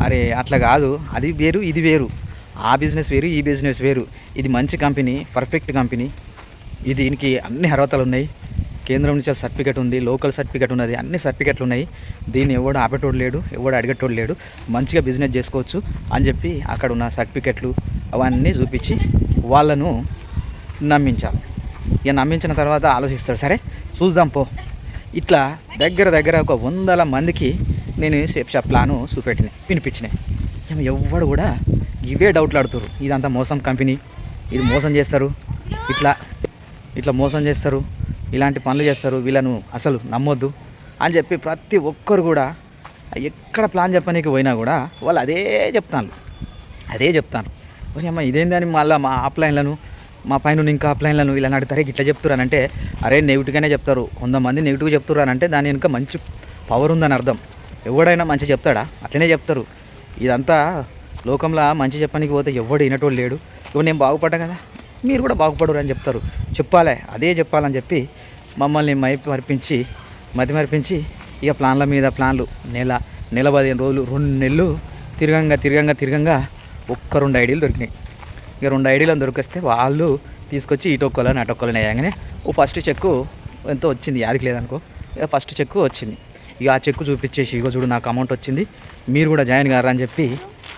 అరే అట్లా కాదు, అది వేరు ఇది వేరు, ఆ బిజినెస్ వేరు ఈ బిజినెస్ వేరు. ఇది మంచి కంపెనీ, పర్ఫెక్ట్ కంపెనీ, ఇది దీనికి అన్ని అర్హతలు ఉన్నాయి, కేంద్రం నుంచి సర్టిఫికేట్ ఉంది, లోకల్ సర్టిఫికేట్ ఉన్నది, అన్ని సర్టిఫికేట్లు ఉన్నాయి, దీన్ని ఎవడు ఆపేటోడు లేడు, ఎవడు అడిగేటోడు లేడు, మంచిగా బిజినెస్ చేసుకోవచ్చు అని చెప్పి అక్కడ ఉన్న సర్టిఫికేట్లు అవన్నీ చూపించి వాళ్ళను నమ్మించాలి. ఇక నమ్మించిన తర్వాత ఆలోచిస్తాడు, సరే చూద్దాం పో. ఇట్లా దగ్గర దగ్గర ఒక 100 మందికి నేను ప్లాను వినిపించినాయి. ఎవ్వడు కూడా ఇవే డౌట్లు ఆడుతారు, ఇదంతా మోసం కంపెనీ, ఇది మోసం చేస్తారు, ఇట్లా మోసం చేస్తారు, ఇలాంటి పనులు చేస్తారు, వీళ్ళను అసలు నమ్మొద్దు అని చెప్పి ప్రతి ఒక్కరు కూడా ఎక్కడ ప్లాన్ చెప్పనీకి పోయినా కూడా వాళ్ళు అదే చెప్తాను. అమ్మ ఇదేందని మళ్ళీ మా ఆఫ్లైన్లను, మా పైన ఇంకా ఆఫ్లైన్లను వీళ్ళని అడుగుతారే ఇట్లా చెప్తున్నారు అంటే, అరే నెగిటివ్గానే చెప్తారు, 100 మంది నెగిటివ్గా చెప్తున్నారు అంటే దాని వెనుక మంచి పవర్ ఉందని అర్థం. ఎవడైనా మంచి చెప్తాడా? అట్లనే చెప్తారు. ఇదంతా లోకంలో మంచి చెప్పడానికి పోతే ఎవడు వినటోడు లేడు. ఇప్పుడు నేను బాగుపడ్డా కదా, మీరు కూడా బాగుపడరు అని చెప్తారు. అదే చెప్పాలని చెప్పి మమ్మల్ని మతి మరిపించి ఇక ప్లాన్ల మీద ప్లాన్లు, నెల 15 రోజులు 2 నెలలు తిరగంగా ఒక్క 2 ఐడీలు దొరికినాయి. ఇక 2 ఐడీలను దొరికిస్తే వాళ్ళు తీసుకొచ్చి ఇటొక్కలని అటొక్కలని అయ్యాగానే ఫస్ట్ చెక్కు ఎంతో వచ్చింది, యాదికి లేదనుకో, ఇక ఫస్ట్ చెక్కు వచ్చింది. ఇక ఆ చెక్కు చూపించేసి, ఇగో చూడు నాకు అమౌంట్ వచ్చింది, మీరు కూడా జాయిన్ కారా అని చెప్పి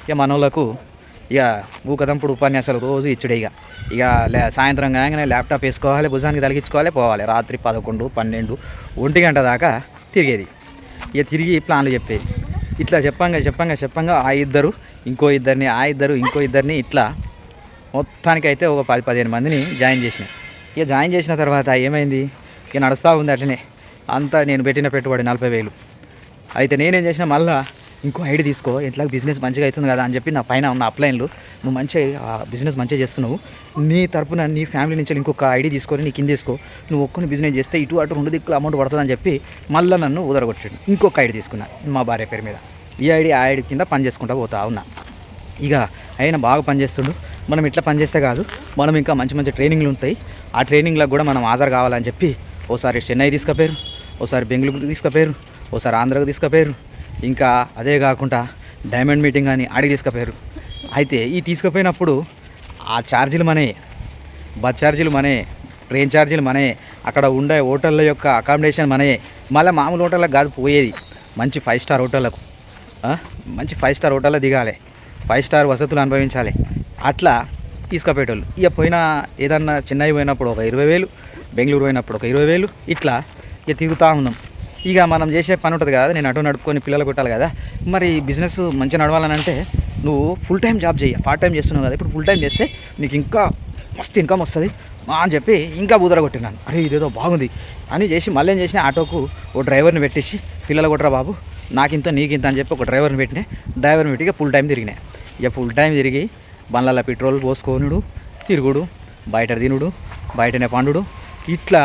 ఇక మనోళ్ళకు ఇక ఊకదంపుడు ఉపన్యాసాలు రోజు ఇచ్చుడే. ఇక సాయంత్రం కాగానే ల్యాప్టాప్ వేసుకోవాలి, భుజానికి తలిగించుకోవాలి, పోవాలి. రాత్రి 11, 12, 1 గంట దాకా తిరిగేది. ఇక తిరిగి ప్లాన్లు చెప్పేది. ఇట్లా చెప్పంగా ఆ ఇద్దరు ఇంకో ఇద్దరిని ఇట్లా మొత్తానికి అయితే ఒక 10-15 మందిని జాయిన్ చేసినాయి. ఇక జాయిన్ చేసిన తర్వాత ఏమైంది, ఇక నడుస్తూ ఉంది అట్లనే. అంతా నేను పెట్టిన పెట్టుబడి 40,000. అయితే నేనేం చేసిన, మళ్ళీ ఇంకో ఐడి తీసుకో, ఎట్లా బిజినెస్ మంచిగా అవుతుంది కదా అని చెప్పి నా పైన ఉన్న అప్లైన్లు, నువ్వు మంచిగా బిజినెస్ మంచిగా చేస్తున్నావు, నీ తరపున నీ ఫ్యామిలీ నుంచి ఇంకొక ఐడి తీసుకొని నీ కింద తీసుకో, నువ్వు ఒక్కని బిజినెస్ చేస్తే ఇటు అటు 2 దిక్కులు అమౌంట్ పడుతుందని చెప్పి మళ్ళీ నన్ను ఉదరగొట్టాడు. ఇంకొక ఐడి తీసుకున్నా మా భార్య పేరు మీద. ఈ ఐడి కింద పని చేసుకుంటా పోతా ఉన్నా. ఇక ఆయన బాగా పనిచేస్తుండు. మనం ఇట్లా పనిచేస్తే కాదు, మనం ఇంకా మంచి ట్రైనింగ్లు ఉంటాయి, ఆ ట్రైనింగ్లకు కూడా మనం హాజరు కావాలని చెప్పి ఓసారి చెన్నై తీసుకుపోయారు, ఓసారి బెంగళూరు తీసుకుపోయారు, ఓసారి ఆంధ్రాకు తీసుకుపోయారు, ఇంకా అదే కాకుండా డైమండ్ మీటింగ్ అని ఆడికి తీసుకుపోయారు. అయితే ఈ తీసుకుపోయినప్పుడు ఆ ఛార్జీలు మనయే, బస్ ఛార్జీలు మనయే, ట్రైన్ ఛార్జీలు మనయే, అక్కడ ఉండే హోటళ్ళ యొక్క అకామిడేషన్ మనయే. మళ్ళీ మామూలు హోటళ్ళకు కాదు పోయేది, మంచి 5 స్టార్ హోటళ్ళకు, మంచి 5 స్టార్ హోటల్లో దిగాలి, 5 స్టార్ వసతులు అనుభవించాలి. అట్లా తీసుకుపోయేటోళ్ళు. ఇక ఏదన్నా చెన్నై పోయినప్పుడు ఒక 20,000, బెంగళూరు పోయినప్పుడు ఒక 20,000, ఇట్లా ఇక తిరుగుతూ ఉన్నాం. ఇక మనం చేసే పని ఉంటుంది కదా, నేను అటు నడుపుకొని పిల్లలు కొట్టాలి కదా, మరి బిజినెస్ మంచిగా నడవాలని అంటే నువ్వు ఫుల్ టైం జాబ్ చేయి. పార్ట్ టైం చేస్తున్నావు కదా, ఇప్పుడు ఫుల్ టైం చేస్తే నీకు ఇంకా మస్తు ఇన్కమ్ వస్తుంది అని చెప్పి ఇంకా బుదర కొట్టినాను. అరే ఇదేదో బాగుంది అని చేసి మళ్ళీ ఏం చేసిన, ఆటోకు ఓ డ్రైవర్ని పెట్టేసి, పిల్లలు కొట్టరా బాబు నాకింత నీకింత అని చెప్పి ఒక డ్రైవర్ని పెట్టి ఇక ఫుల్ టైం తిరిగినాయి. ఇక ఫుల్ టైం తిరిగి బండ్లలో పెట్రోల్ పోసుకోనుడు, తిరుగుడు, బయట తినుడు, బయటనే పండుడు, ఇట్లా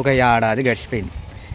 ఒక ఏడాది గడిచిపోయింది.